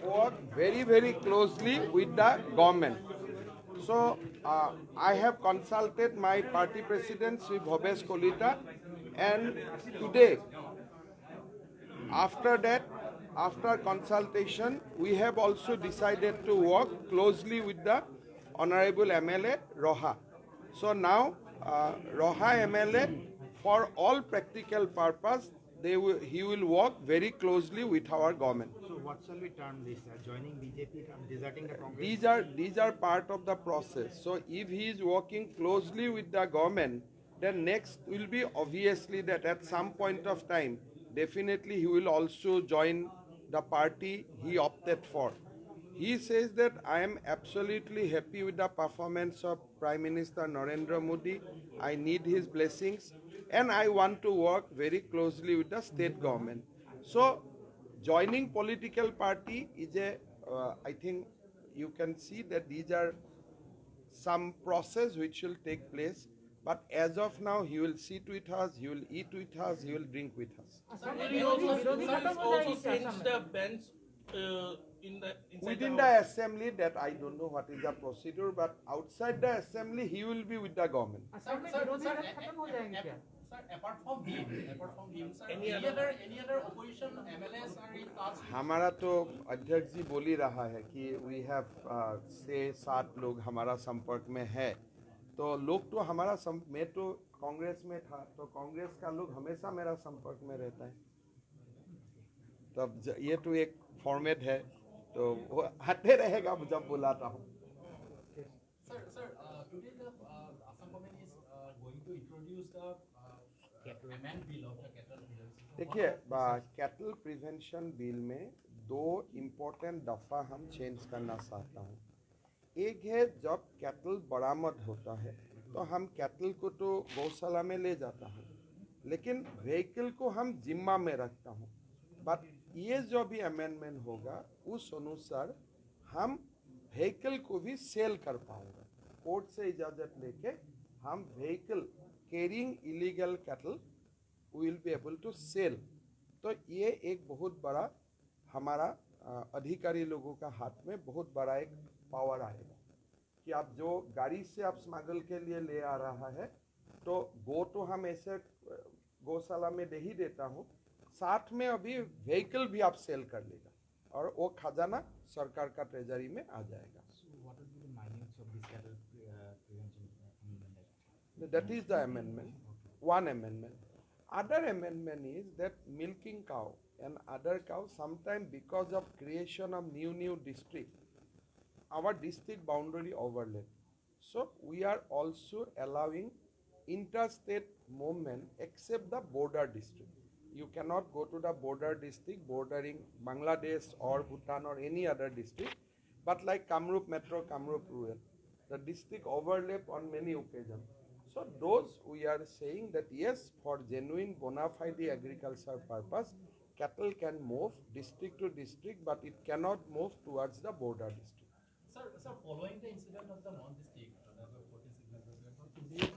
work very, very closely with the government. So I have consulted my party president, Sri Bhobesh Kolita, and today, after that, after consultation, we have also decided to work closely with the Honorable MLA Roha. So now, Roha MLA, for all practical purpose, he will work very closely with our government. So what shall we term this? Joining BJP and deserting the Congress? These are part of the process. So if he is working closely with the government, then next will be obviously that at some point of time, definitely he will also join the party he opted for. He says that I am absolutely happy with the performance of Prime Minister Narendra Modi. I need his blessings and I want to work very closely with the state government. So joining political party is I think you can see that these are some process which will take place. But as of now, he will sit with us, he will eat with us, he will drink with us. He also changed the bench Within the assembly, that I don't know what is the procedure, but outside the assembly, he will be with the government. Sir, apart from him, sir, any other opposition MLAs are in touch? हमारा तो अध्यक्ष जी बोल ही रहा है कि we have 6-7 लोग हमारा संपर्क में है. तो लोग तो हमारा मैं तो कांग्रेस में था, तो कांग्रेस का लोग हमेशा मेरा संपर्क में रहता है. तब ये तो एक फॉर्मेट है, तो वो आते रहेगा जब बुलाता हूँ. Sir, today the Assam government is going to introduce the amendment bill of the cattle prevention. देखिए, कैटल प्रिवेंशन बिल में 2 इम्पोर्टेंट दफ़ा हम चेंज करना चाहता हूँ. एक है जब कैटल बरामद होता है तो हम कैटल को तो गौशाला में ले जाता हूँ, लेकिन व्हीकल को हम जिम्मा में रखता हूँ. बट ये जो भी अमेंडमेंट होगा उस अनुसार हम व्हीकल को भी सेल कर पाऊँगा. कोर्ट से इजाज़त लेके हम vehicle carrying illegal cattle will be able to sell. तो ये एक बहुत बड़ा हमारा अधिकारी लोगों का हाथ में बहुत बड़ा एक पावर आएगा कि आप जो गाड़ी से आप स्मगल के लिए ले आ रहा है तो वो तो हम ऐसे गौशाला में दे ही देता हूँ, साथ में अभी व्हीकल भी आप सेल कर लेगा और वो खजाना सरकार का ट्रेजरी में आ जाएगा. What will be the minutes of this cattle prevention amendment? That is the amendment. One amendment. Other amendment is that milking cow and other cows, sometimes because of creation of new district, our district boundary overlap. So we are also allowing interstate movement except the border district. You cannot go to the border district bordering Bangladesh or Bhutan or any other district, but like Kamrup Metro, Kamrup Rural, the district overlap on many occasions. So those we are saying that yes, for genuine bona fide agriculture purpose, cattle can move district to district, but it cannot move towards the border district. Sir, following the incident of the Mon district, today